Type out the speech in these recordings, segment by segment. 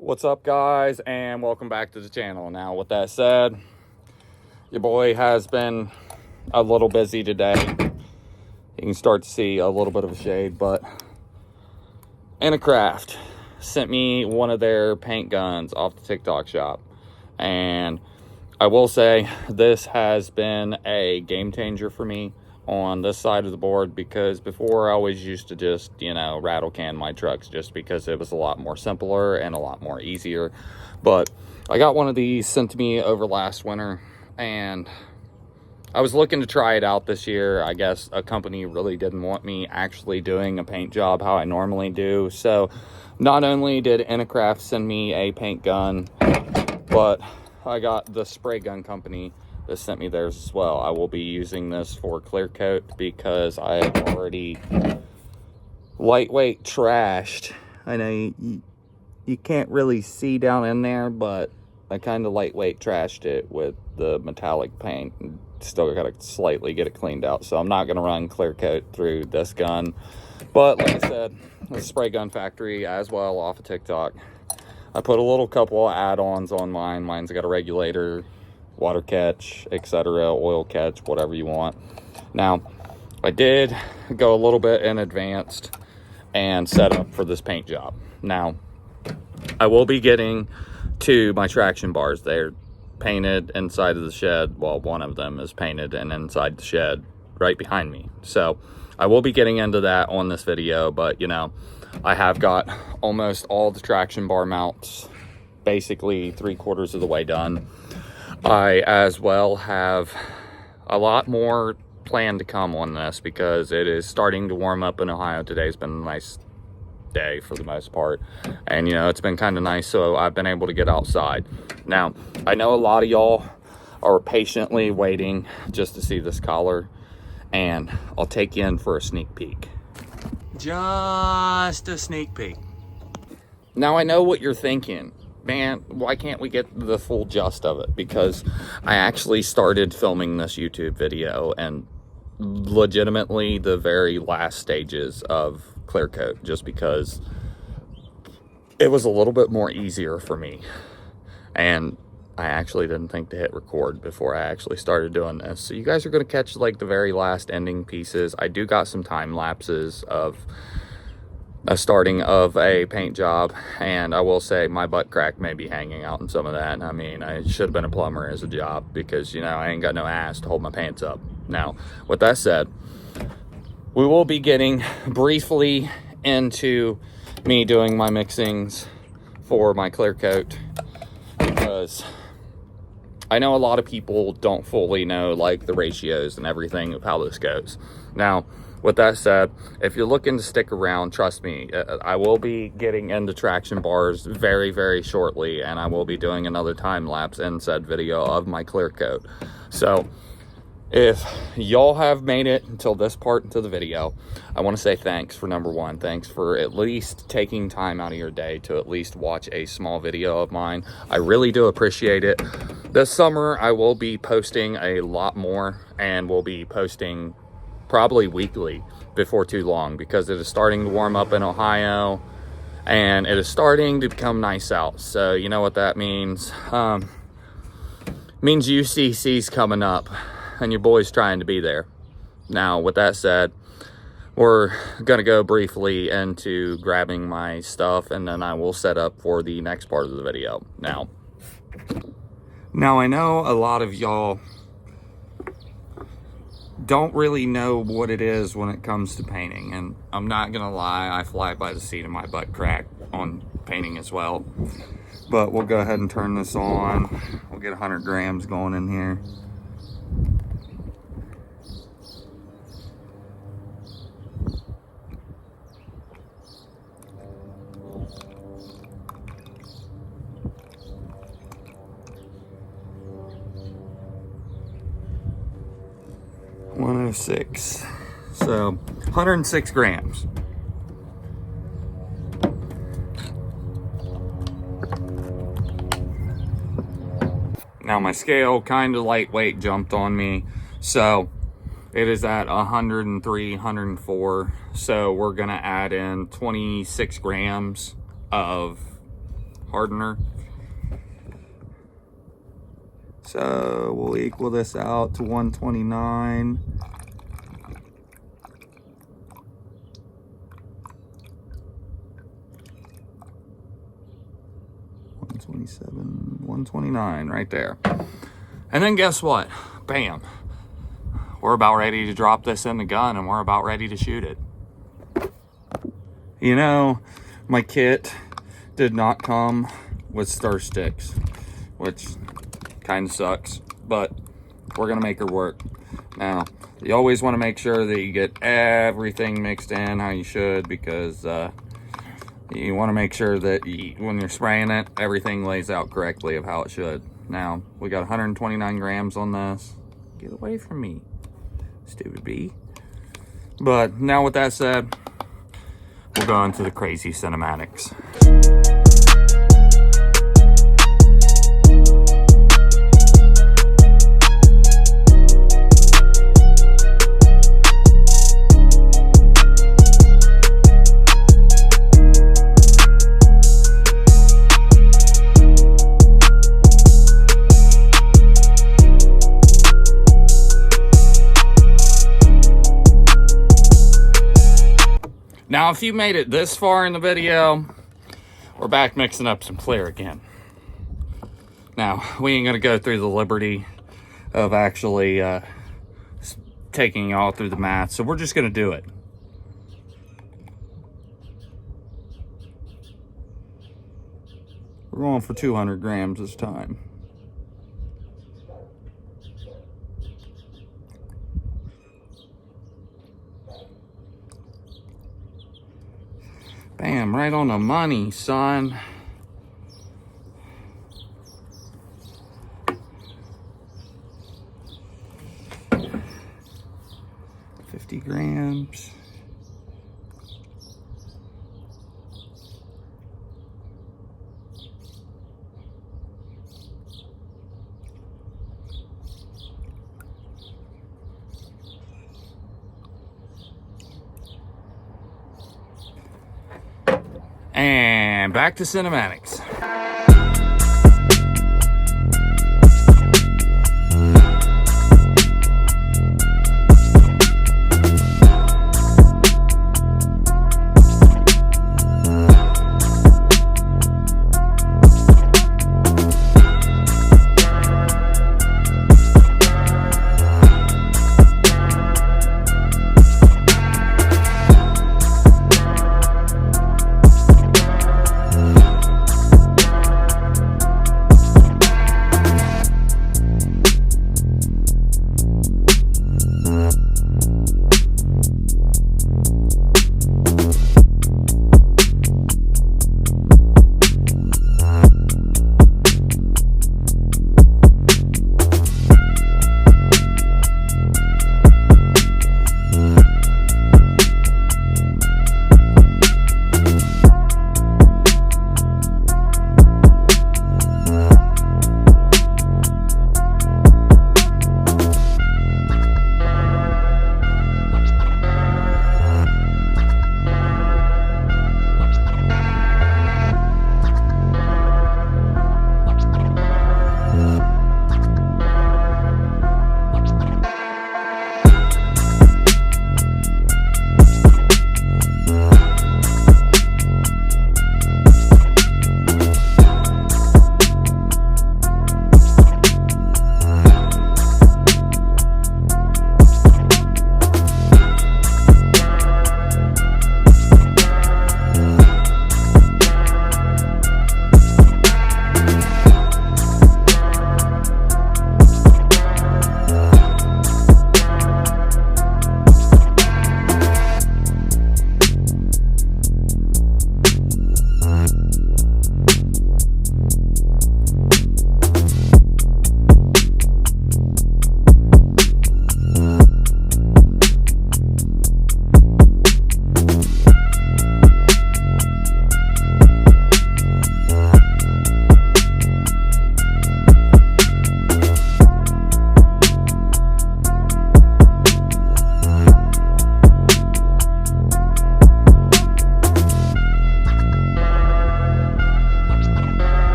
What's up, guys, and welcome back to the channel. Now, with that said, your boy has been a little busy today. You can start to see a little bit of a shade, but Craft sent me one of their paint guns off the TikTok shop, and I will say this has been a game changer for me on this side of the board, because before I always used to just, rattle can my trucks just because it was a lot more simpler and a lot more easier. But I got one of these sent to me over last winter, and I was looking to try it out this year. I guess a company really didn't want me actually doing a paint job how I normally do. So not only did Craft send me a paint gun, but I got the spray gun company that sent me theirs as well. I will be using this for clear coat because I have already lightweight trashed. I know you can't really see down in there, but I kind of lightweight trashed it with the metallic paint. Still got to slightly get it cleaned out, so I'm not going to run clear coat through this gun. But like I said, the Spray Gun Factory as well off of TikTok. I put a couple of add-ons on mine. Mine's got a regulator, water catch, etc., oil catch, whatever you want. Now, I did go a little bit in advanced and set up for this paint job. Now, I will be getting to my traction bars. They're painted inside of the shed. Well, one of them is painted and inside the shed right behind me. So I will be getting into that on this video, but I have got almost all the traction bar mounts basically 3/4 of the way done. I as well have a lot more planned to come on this because it is starting to warm up in Ohio. Today's been a nice day for the most part, and it's been kind of nice, so I've been able to get outside. Now, I know a lot of y'all are patiently waiting just to see this collar, and I'll take you in for a sneak peek. Just a sneak peek. Now, I know what you're thinking. Man, why can't we get the full gist of it? Because I actually started filming this YouTube video and legitimately the very last stages of clear coat, just because it was a little bit more easier for me. And I actually didn't think to hit record before I actually started doing this. So you guys are going to catch like the very last ending pieces. I do got some time lapses of a starting of a paint job, and I will say my butt crack may be hanging out in some of that. I mean, I should have been a plumber as a job because I ain't got no ass to hold my pants up. Now, with that said, we will be getting briefly into me doing my mixings for my clear coat, because I know a lot of people don't fully know like the ratios and everything of how this goes. Now, with that said, if you're looking to stick around, trust me, I will be getting into traction bars very, very shortly, and I will be doing another time lapse in said video of my clear coat. So if y'all have made it until this part into the video, I want to say thanks for number one. Thanks for at least taking time out of your day to at least watch a small video of mine. I really do appreciate it. This summer, I will be posting a lot more, and we'll be posting probably weekly before too long, because it is starting to warm up in Ohio and it is starting to become nice out. So you know what that means. Means UCC's coming up and your boy's trying to be there. Now, with that said, we're gonna go briefly into grabbing my stuff, and then I will set up for the next part of the video. Now I know a lot of y'all don't really know what it is when it comes to painting, and I'm not gonna lie, I fly by the seat of my butt crack on painting as well. But we'll go ahead and turn this on. We'll get 100 grams going in here. .106, so 106 grams. Now my scale kind of lightweight jumped on me, so it is at 103, 104. So we're gonna add in 26 grams of hardener. So we'll equal this out to 129. $127, $129 right there. And then guess what? Bam. We're about ready to drop this in the gun and we're about ready to shoot it. You know, my kit did not come with stir sticks, which kind of sucks, but we're gonna make her work. Now, you always want to make sure that you get everything mixed in how you should, because you want to make sure that when you're spraying it, everything lays out correctly of how it should. Now, we got 129 grams on this. Get away from me, stupid bee. But now with that said, we'll go into the crazy cinematics. Now, if you made it this far in the video, we're back mixing up some clear again. Now, we ain't gonna go through the liberty of actually taking y'all through the math, so we're just gonna do it. We're going for 200 grams this time. Bam, right on the money, son. $50 grams. And back to cinematics.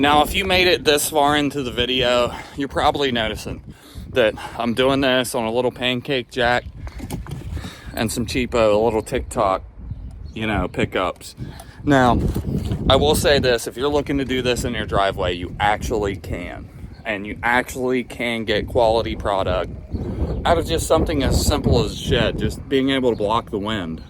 Now, if you made it this far into the video, you're probably noticing that I'm doing this on a little Pancake jack and some cheapo little TikTok, you know, pickups. Now, I will say this, if you're looking to do this in your driveway, you actually can. And you actually can get quality product out of just something as simple as a shed, just being able to block the wind.